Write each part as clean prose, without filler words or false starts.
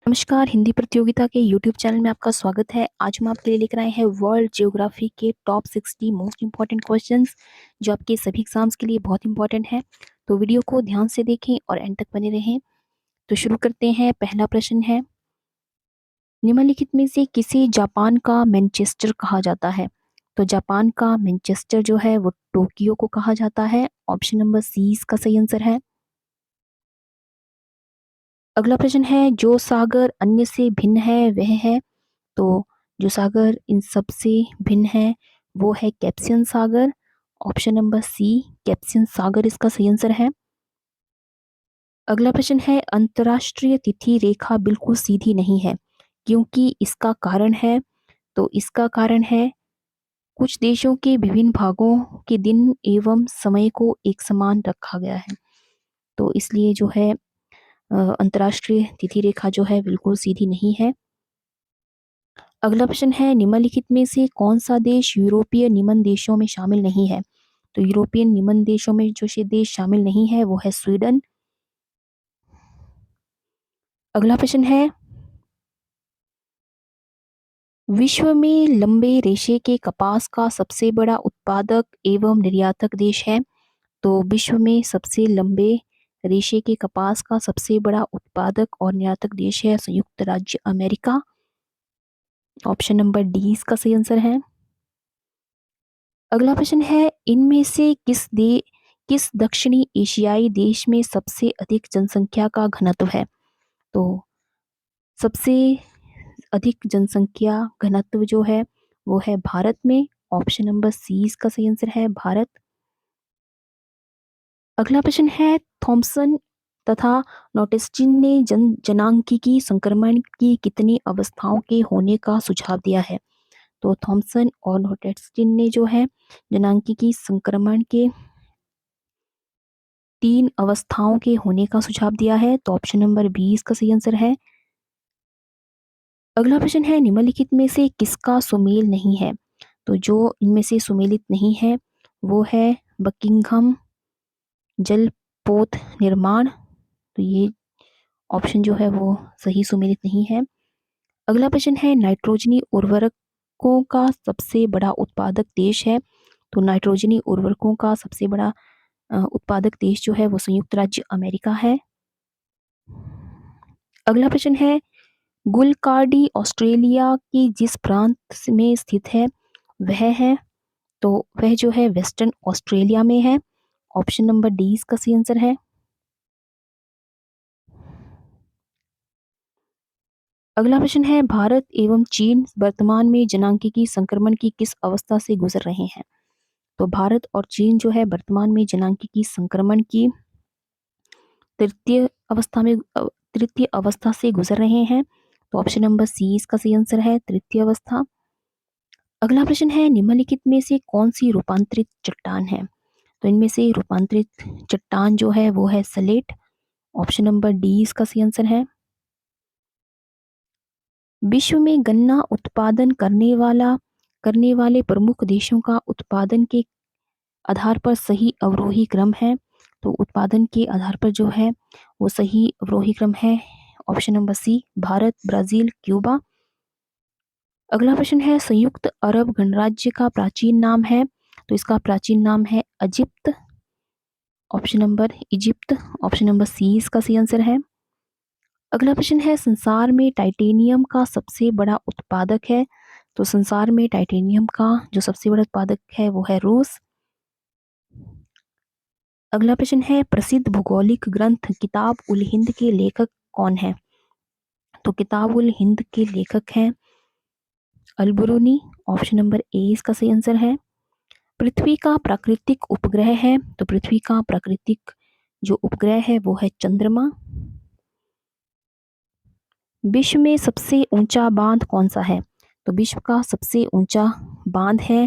नमस्कार, हिंदी प्रतियोगिता के यूट्यूब चैनल में आपका स्वागत है। आज हम आपके लिए लेकर आए हैं वर्ल्ड ज्योग्राफी के टॉप 60 मोस्ट इम्पॉर्टेंट क्वेश्चंस जो आपके सभी एग्जाम्स के लिए बहुत इंपॉर्टेंट है। तो वीडियो को ध्यान से देखें और एंड तक बने रहें। तो शुरू करते हैं। पहला प्रश्न है, निम्नलिखित में से किसे जापान का मैनचेस्टर कहा जाता है? तो जापान का मैनचेस्टर जो है वो टोक्यो को कहा जाता है। ऑप्शन नंबर सी इसका सही आंसर है। अगला प्रश्न है, जो सागर अन्य से भिन्न है वह है? तो जो सागर इन सब से भिन्न है वो है कैप्सियन सागर। ऑप्शन नंबर सी कैप्सियन सागर इसका सही आंसर है। अगला प्रश्न है, अंतर्राष्ट्रीय तिथि रेखा बिल्कुल सीधी नहीं है क्योंकि इसका कारण है? तो इसका कारण है कुछ देशों के विभिन्न भागों के दिन एवं समय को एक समान रखा गया है, तो इसलिए जो है अंतर्राष्ट्रीय तिथि रेखा जो है बिल्कुल सीधी नहीं है। अगला प्रश्न है, निम्नलिखित में से कौन सा देश यूरोपीय निम्न देशों में शामिल नहीं है? तो यूरोपियन निम्न देशों में जो देश शामिल नहीं है वो है स्वीडन। अगला प्रश्न है, विश्व में लंबे रेशे के कपास का सबसे बड़ा उत्पादक एवं निर्यातक देश है? तो विश्व में सबसे लंबे रेशे के कपास का सबसे बड़ा उत्पादक और निर्यातक देश है संयुक्त राज्य अमेरिका। ऑप्शन नंबर डी इसका सही आंसर है। अगला प्रश्न है, इनमें से किस दक्षिणी एशियाई देश में सबसे अधिक जनसंख्या का घनत्व है? तो सबसे अधिक जनसंख्या घनत्व जो है वो है भारत में। ऑप्शन नंबर सी इसका सही आंसर है, भारत। अगला प्रश्न है, थॉमसन तथा नोटेस्टिन ने जनांकीय संक्रमण की कितनी अवस्थाओं के होने का सुझाव दिया है? तो थॉमसन और नोटेस्टिन ने जो है जनांकीय संक्रमण के 3 अवस्थाओं के होने का सुझाव दिया है, तो ऑप्शन नंबर बी इसका सही आंसर है। अगला प्रश्न है, निम्नलिखित में से किसका सुमेल नहीं है? तो जो इनमें से सुमेलित नहीं है वो है बकिंघम जलपोत निर्माण। तो ये ऑप्शन जो है वो सही सुमेलित नहीं है। अगला प्रश्न है, नाइट्रोजनी उर्वरकों का सबसे बड़ा उत्पादक देश है? तो नाइट्रोजनी उर्वरकों का सबसे बड़ा उत्पादक देश जो है वो संयुक्त राज्य अमेरिका है। अगला प्रश्न है, गुलकार्डी ऑस्ट्रेलिया की जिस प्रांत में स्थित है वह है? तो वह जो है वेस्टर्न ऑस्ट्रेलिया में है। ऑप्शन नंबर डी इसका सही आंसर है। अगला प्रश्न है, भारत एवं चीन वर्तमान में जनांकीय संक्रमण की किस अवस्था से गुजर रहे हैं? तो भारत और चीन जो है वर्तमान में जनांकीय संक्रमण की तृतीय तृतीय अवस्था से गुजर रहे हैं। तो ऑप्शन नंबर सी इसका सही आंसर है, तृतीय अवस्था। अगला प्रश्न है, निम्नलिखित में से कौन सी रूपांतरित चट्टान है? तो इनमें से रूपांतरित चट्टान जो है वो है सलेट। ऑप्शन नंबर डी इसका सही आंसर है। विश्व में गन्ना उत्पादन करने वाले प्रमुख देशों का उत्पादन के आधार पर सही अवरोही क्रम है? तो उत्पादन के आधार पर जो है वो सही अवरोही क्रम है option number C, Bharat, Brazil, Cuba. अगला प्रश्न है, संयुक्त अरब गणराज्य का प्राचीन नाम है? तो इसका प्राचीन नाम है Egypt. Option number Egypt. Option number C इसका सही आंसर है। अगला प्रश्न है, संसार में टाइटेनियम का सबसे बड़ा उत्पादक है? तो संसार में टाइटेनियम का जो सबसे बड़ा उत्पादक है वो है रूस। अगला प्रश्न है, प्रसिद्ध भौगोलिक ग्रंथ किताब उल हिंद के लेखक कौन है? तो किताब उल हिंद के लेखक हैं अल-बुरूनी। ऑप्शन नंबर ए इसका सही आंसर है। पृथ्वी का प्राकृतिक उपग्रह है? तो पृथ्वी का प्राकृतिक जो उपग्रह है वो है चंद्रमा। विश्व में सबसे ऊंचा बांध कौन सा है? तो विश्व का सबसे ऊंचा बांध है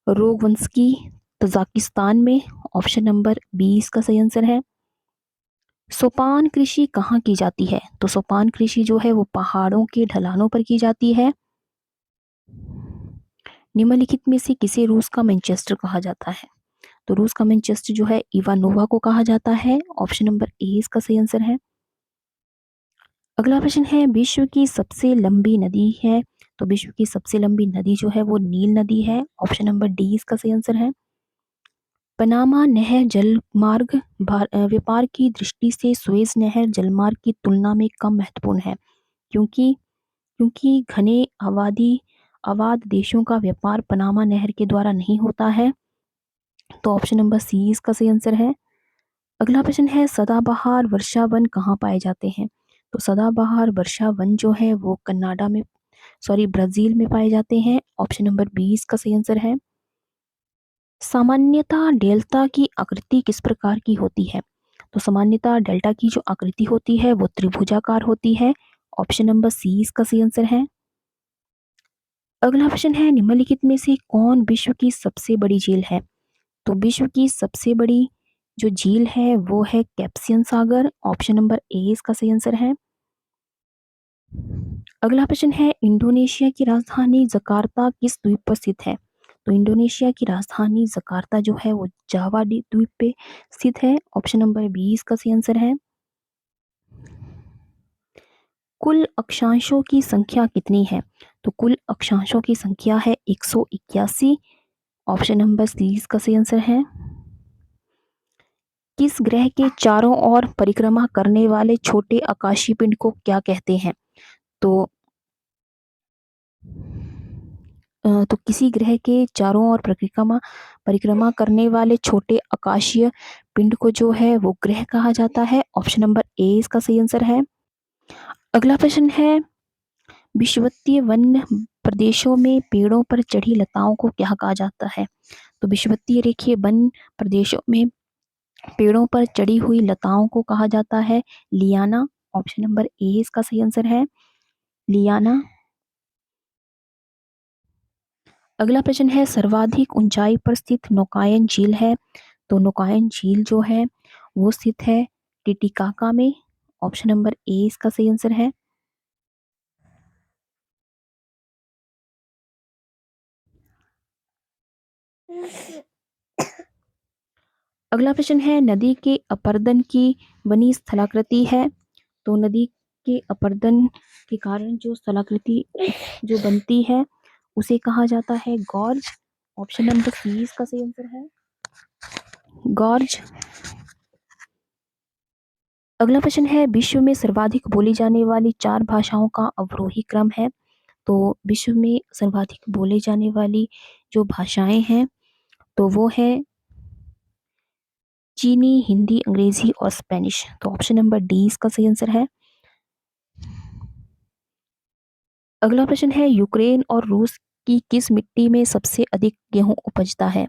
रोगवंशकी तजाकिस्तान में। ऑप्शन नंबर बी इसका सही आंसर है। सोपान कृषि कहाँ की जाती है? तो सोपान कृषि जो है वो पहाड़ों के ढलानों पर की जाती है। निम्नलिखित में से किसे रूस का मैनचेस्टर कहा जाता है? तो रूस का मैनचेस्टर जो है इवानोवा को कहा जाता है। ऑप्शन नंबर ए इसका सही आंसर है। अगला प्रश्न है, विश्व की सबसे लंबी नदी है। तो विश्व की सबसे लंबी नदी जो है वो नील नदी है। ऑप्शन नंबर डी इसका सही आंसर है। पनामा नहर जलमार्ग व्यापार की दृष्टि से सुएज नहर जलमार्ग की तुलना में कम महत्वपूर्ण है, क्योंकि क्योंकि घने आबाद देशों का व्यापार पनामा नहर के द्वारा नहीं होता है। तो ऑप्शन नंबर सी इसका सही आंसर है। अगला प्रश्न है, सदाबहार वर्षा वन कहाँ पाए जाते हैं। तो सदाबहार वर्षा वन जो है वो ब्राजील में पाए जाते हैं। ऑप्शन नंबर बी इसका सही आंसर है। सामान्यतः डेल्टा की आकृति किस प्रकार की होती है। तो सामान्यतः डेल्टा की जो आकृति होती है वो त्रिभुजाकार होती है। ऑप्शन नंबर सी इसका सही आंसर है। अगला प्रश्न है, निम्नलिखित में से कौन विश्व की सबसे बड़ी झील है। तो विश्व की सबसे बड़ी जो झील है वो है Caspian Sagar. Option number A इसका सही आंसर है। अगला प्रश्न है, इंडोनेशिया की राजधानी जकार्ता किस द्वीप पर स्थित है। तो इंडोनेशिया की राजधानी जकार्ता जो है वो जावा द्वीप पे स्थित है। ऑप्शन नंबर बी इसका सही आंसर है। कुल अक्षांशों की संख्या कितनी है। तो कुल अक्षांशों की संख्या है 181। ऑप्शन नंबर सी इसका सही आंसर है। किस ग्रह के चारों ओर परिक्रमा करने वाले छोटे आकाशीय पिंड को क्या कहते हैं। तो तो किसी ग्रह के चारों ओर परिक्रमा परिक्रमा करने वाले छोटे आकाशीय पिंड को जो है वो ग्रह कहा जाता है। ऑप्शन नंबर ए इसका सही आंसर है। अगला प्रश्न है, विषुवतीय वन प्रदेशों में पेड़ों पर चढ़ी लताओं को क्या कहा जाता है। तो विषुवतीय रेखीय वन प्रदेशों में पेड़ों पर चढ़ी हुई लताओं को कहा जाता है लियाना। ऑप्शन नंबर ए इसका सही आंसर है, लियाना। अगला प्रश्न है, सर्वाधिक ऊंचाई पर स्थित नौकायन झील है। तो नौकायन झील जो है वो स्थित है टिटिकाका में। ऑप्शन नंबर ए इसका सही आंसर है। अगला प्रश्न है, नदी के अपरदन की बनी स्थलाकृति है। तो नदी के अपरदन के कारण जो स्थलाकृति जो बनती है उसे कहा जाता है गॉर्ज। ऑप्शन नंबर सी इसका सही आंसर है, गॉर्ज। अगला प्रश्न है, विश्व में सर्वाधिक बोली जाने वाली 4 भाषाओं का अवरोही क्रम है। तो विश्व में सर्वाधिक बोले जाने वाली जो भाषाएं हैं तो वो है चीनी, हिंदी, अंग्रेजी और स्पेनिश। तो ऑप्शन नंबर डी इसका सही आंसर है। अगला प्रश्न है, यूक्रेन और रूस की किस मिट्टी में सबसे अधिक गेहूं उपजता है।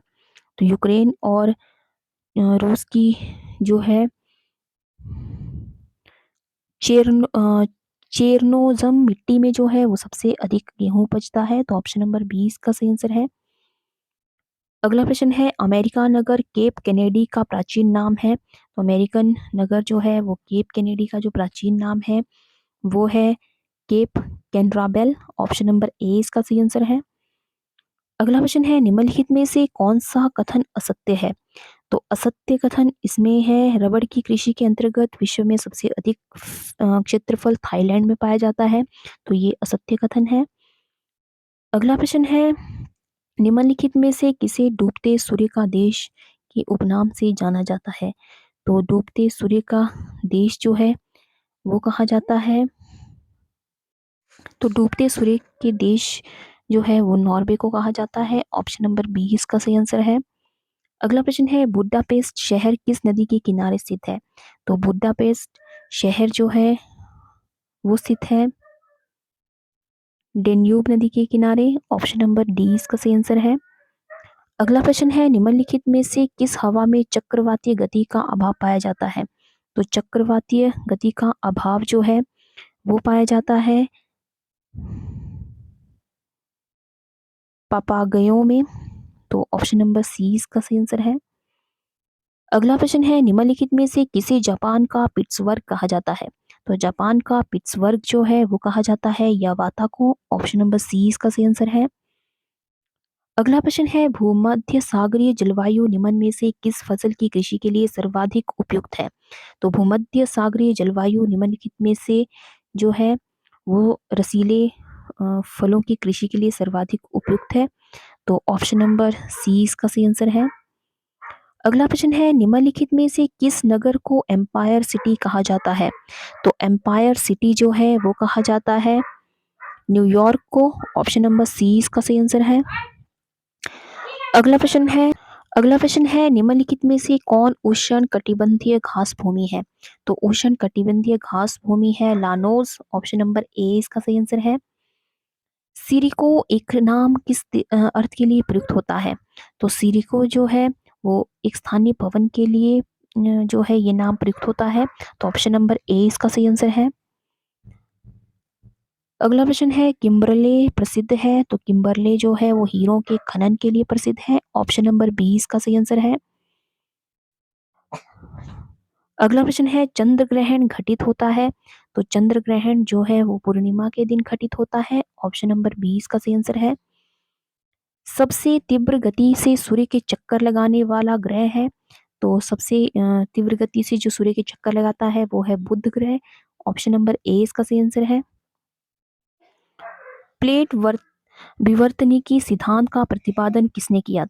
तो यूक्रेन और रूस की जो है चेरनोजम मिट्टी में जो है वो सबसे अधिक गेहूं उपजता है। तो ऑप्शन नंबर 20 का सही आंसर है। अगला प्रश्न है, अमेरिका नगर केप कैनेडी का प्राचीन नाम है। तो अमेरिकन नगर जो है वो केप कैनेडी का जो प्राचीन नाम है वो है केप कैनराबेल। ऑप्शन नंबर ए इसका सही आंसर है। अगला प्रश्न है, निम्नलिखित में से कौन सा कथन असत्य है। तो असत्य कथन इसमें है, रबड़ की कृषि के अंतर्गत विश्व में सबसे अधिक क्षेत्रफल थाईलैंड में पाया जाता है। तो ये असत्य कथन है। अगला प्रश्न है, निम्नलिखित में से किसे डूबते सूर्य का देश के उपनाम से जाना जाता है। तो डूबते सूर्य का देश जो है वो कहा जाता है, तो डूबते सूर्य के देश जो है वो नॉर्वे को कहा जाता है। ऑप्शन नंबर बी इसका सही आंसर है। अगला प्रश्न है, बुडापेस्ट शहर किस नदी के किनारे स्थित है। तो बुडापेस्ट शहर जो है वो स्थित है डेन्यूब नदी के किनारे। ऑप्शन नंबर डी इसका सही आंसर है। अगला प्रश्न है, निम्नलिखित में से किस हवा में चक्रवातीय गति का अभाव पाया जाता है। तो चक्रवातीय गति का अभाव जो है वो पाया जाता है पापागयों में। तो ऑप्शन नंबर सी इसका सही आंसर है। अगला प्रश्न है, निम्नलिखित में से किसे जापान का पिट्सबर्ग कहा जाता है। तो जापान का पिट्सबर्ग जो है वो कहा जाता है यावाता को। ऑप्शन नंबर सी इसका सही आंसर है। अगला प्रश्न है, भूमध्य सागरीय जलवायु निम्न में से किस फसल की कृषि के लिए सर्वाधिक उपयुक्त है। तो भूमध्य सागरीय जलवायु निम्नलिखित में से जो है वो रसीले फलों की कृषि के लिए सर्वाधिक उपयुक्त है? तो ऑप्शन नंबर सी इसका सही आंसर है। अगला प्रश्न है, निम्नलिखित में से किस नगर को एम्पायर सिटी कहा जाता है? तो एम्पायर सिटी जो है वो कहा जाता है न्यूयॉर्क को। ऑप्शन नंबर सी इसका सही आंसर है। अगला प्रश्न है अगला प्रश्न है, निम्नलिखित में से कौन उष्ण कटिबंधीय घास भूमि है? तो उष्ण कटिबंधीय घास भूमि है लानोस। ऑप्शन नंबर ए इसका सही आंसर है। सिरिको एक नाम किस अर्थ के लिए प्रयुक्त होता है? तो सिरिको जो है वो एक स्थानीय भवन के लिए जो है ये नाम प्रयुक्त होता है। तो ऑप्शन नंबर ए इसका सही आंसर है। अगला प्रश्न है, किम्बरले प्रसिद्ध है? तो किम्बरले जो है वो हीरों के खनन के लिए प्रसिद्ध है। ऑप्शन नंबर बी इसका सही आंसर है। अगला प्रश्न है, चंद्र ग्रहण घटित होता है? तो चंद्र ग्रहण जो है वो पूर्णिमा के दिन घटित होता है। ऑप्शन नंबर बी इसका सही आंसर है। सबसे तीव्र गति से सूर्य के चक्कर लगाने वाला ग्रह है? तो सबसे तीव्र गति से जो सूर्य के चक्कर लगाता है वो है बुध ग्रह। ऑप्शन नंबर ए इसका सही आंसर है। प्लेट विवर्तनिकी सिद्धांत का प्रतिपादन किसने किया?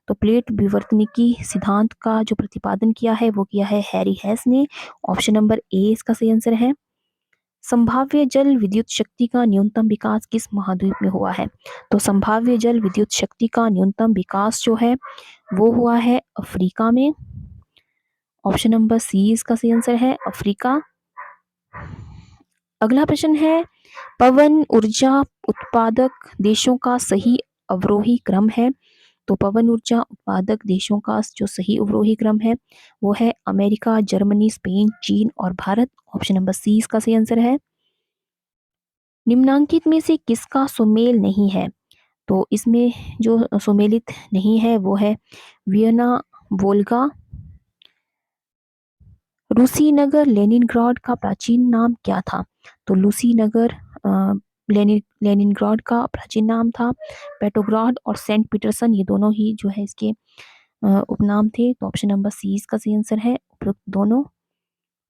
तो प्लेट विवर्तनिकी सिद्धांत का जो प्रतिपादन किया है वो किया है हैरी हेस ने। ऑप्शन नंबर ए इसका सही आंसर है। संभाव्य जल विद्युत शक्ति का न्यूनतम विकास किस महाद्वीप में हुआ है? तो संभाव्य जल विद्युत शक्ति का न्यूनतम विकास जो है वो हुआ है अफ्रीका में। ऑप्शन नंबर सी इसका सही आंसर है, अफ्रीका। अगला प्रश्न है, पवन ऊर्जा उत्पादक देशों का सही अवरोही क्रम है? तो पवन ऊर्जा उत्पादक देशों का जो सही अवरोही क्रम है वो है अमेरिका, जर्मनी, स्पेन, चीन और भारत। ऑप्शन नंबर सी इसका सही आंसर है। निम्नांकित में से किसका सुमेल नहीं है? तो इसमें जो सुमेलित नहीं है वो है वियना वोल्गा। रूसी नगर लेनिनग्राड का प्राचीन नाम क्या था? तो रूसी नगर लेनिनग्राड का प्राचीन नाम था पेट्रोग्राड, और सेंट पीटरसन ये दोनों ही जो है इसके उपनाम थे। तो ऑप्शन नंबर सी इसका सही आंसर है, उपयुक्त दोनों।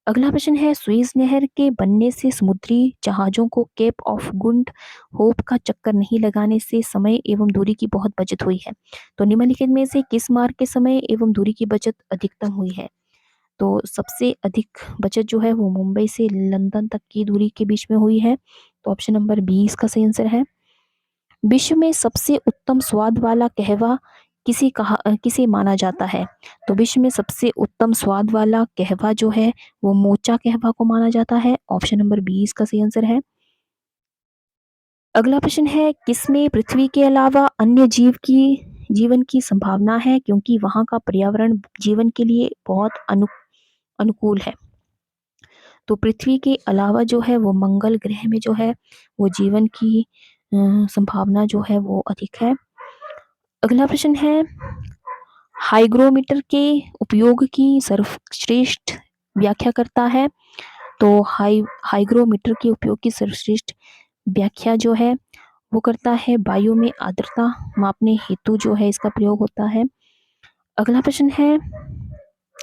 अगला प्रश्न है, सुएज नहर के बनने से समुद्री जहाजों को केप ऑफ गुड होप का चक्कर नहीं लगाने से समय एवं दूरी की बहुत बचत हुई है? तो निम्नलिखित में से किस मार्ग के समय एवं दूरी की बचत अधिकतम हुई है? तो सबसे अधिक बचत जो है वो मुंबई से लंदन तक की दूरी के बीच में हुई है। तो ऑप्शन नंबर बी इसका सही आंसर है। विश्व में सबसे उत्तम स्वाद वाला कहवा किसे माना जाता है? तो विश्व में सबसे उत्तम स्वाद वाला कहवा जो है वो मोचा कहवा को माना जाता है। ऑप्शन नंबर बी इसका सही आंसर है। अगला प्रश्न है, किसमें पृथ्वी के अलावा अन्य जीवन की संभावना है क्योंकि वहां का पर्यावरण जीवन के लिए बहुत अनुकूल है? तो पृथ्वी के अलावा जो है वो मंगल ग्रह में जो है वो जीवन की संभावना जो है वो अधिक है। अगला प्रश्न है, हाइग्रोमीटर के उपयोग की सर्वश्रेष्ठ व्याख्या करता है? तो हाइग्रोमीटर के उपयोग की सर्वश्रेष्ठ व्याख्या जो है वो करता है वायु में आर्द्रता मापने हेतु जो है इसका प्रयोग होता है। अगला प्रश्न है,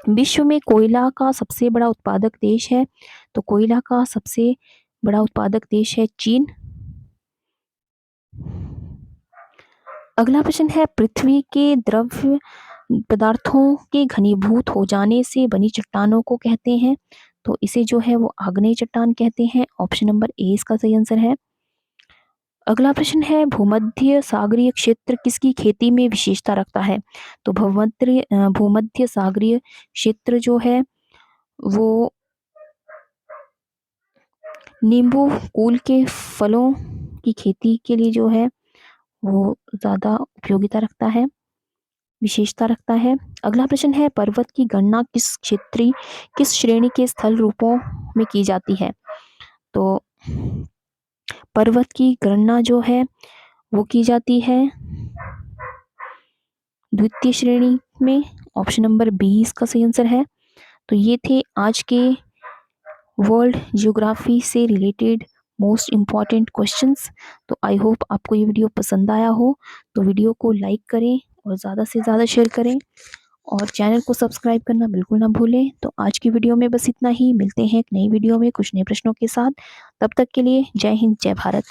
विश्व में कोयला का सबसे बड़ा उत्पादक देश है? तो कोयला का सबसे बड़ा उत्पादक देश है चीन। अगला प्रश्न है, पृथ्वी के द्रव्य पदार्थों के घनीभूत हो जाने से बनी चट्टानों को कहते हैं? तो इसे जो है वो आग्नेय चट्टान कहते हैं। ऑप्शन नंबर ए इसका सही आंसर है। अगला प्रश्न है, भूमध्य सागरीय क्षेत्र किसकी खेती में विशेषता रखता है? तो भूमध्य सागरीय क्षेत्र जो है वो नींबू कुल के फलों की खेती के लिए जो है वो ज्यादा उपयोगिता रखता है, विशेषता रखता है। अगला प्रश्न है, पर्वत की गणना किस श्रेणी के स्थल रूपों में की जाती है? तो पर्वत की गणना जो है वो की जाती है द्वितीय श्रेणी में। ऑप्शन नंबर बी इसका सही आंसर है। तो ये थे आज के वर्ल्ड जियोग्राफी से रिलेटेड मोस्ट इम्पॉर्टेंट क्वेश्चंस। तो आई होप आपको ये वीडियो पसंद आया हो। तो वीडियो को लाइक करें और ज़्यादा से ज़्यादा शेयर करें और चैनल को सब्सक्राइब करना बिल्कुल ना भूलें। तो आज की वीडियो में बस इतना ही, मिलते हैं एक नई वीडियो में कुछ नए प्रश्नों के साथ। तब तक के लिए जय हिंद, जय भारत।